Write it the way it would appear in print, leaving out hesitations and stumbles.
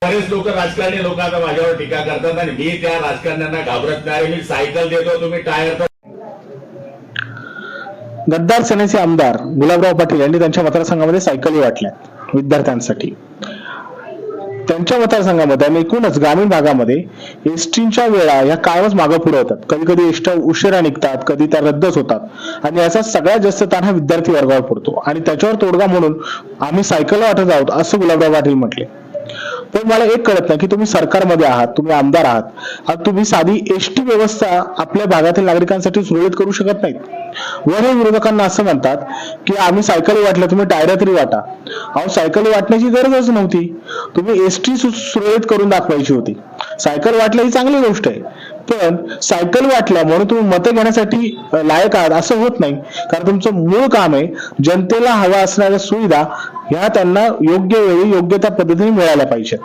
बरेच लोक राजकारणी लोक आता माझ्यावर टीका करतात आणि मी त्या राजकारण्यांना घाबरत नाही. मी सायकल देतो, तुम्ही टायर. गद्दार सेनेचे आमदार गुलाबराव पाटील यांनी त्यांच्या मतदारसंघामध्ये सायकली वाटल्या विद्यार्थ्यांसाठी. त्यांच्या मतदारसंघामध्ये आणि एकूणच ग्रामीण भागामध्ये एसटीच्या वेळा या कायमच मागे पुढे होतात. कधी कधी एसट्या उशिरा निघतात, कधी त्या रद्दच होतात आणि याचा सगळ्यात जास्त ताण हा विद्यार्थी वर्गावर पडतो आणि त्याच्यावर तोडगा म्हणून आम्ही सायकल वाटत आहोत असं गुलाबराव पाटील म्हटले. पण मला एक कळत नाही की तुम्ही सरकारमध्ये आहात, तुम्ही आमदार आहात, आता तुम्ही साधी एसटी व्यवस्था आपल्या भागातील नागरिकांसाठी सुरळीत करू शकत नाहीत. वर हे विरोधकांना असं म्हणतात की आम्ही सायकली वाटल्या, तुम्ही टायऱ्या तरी वाटा. अहो, सायकली वाटण्याची गरजच नव्हती, तुम्ही एसटी सुरळीत करून दाखवायची होती. सायकल वाटल्या ही चांगली गोष्ट आहे, पण सायकल वाटल्या म्हणून तुम्ही मतं घेण्यासाठी लायक आहात असं होत नाही. कारण तुमचं मूळ काम आहे जनतेला हव्या असणाऱ्या सुविधा ह्या त्यांना योग्य वेळी योग्य त्या पद्धतीने मिळायला पाहिजेत.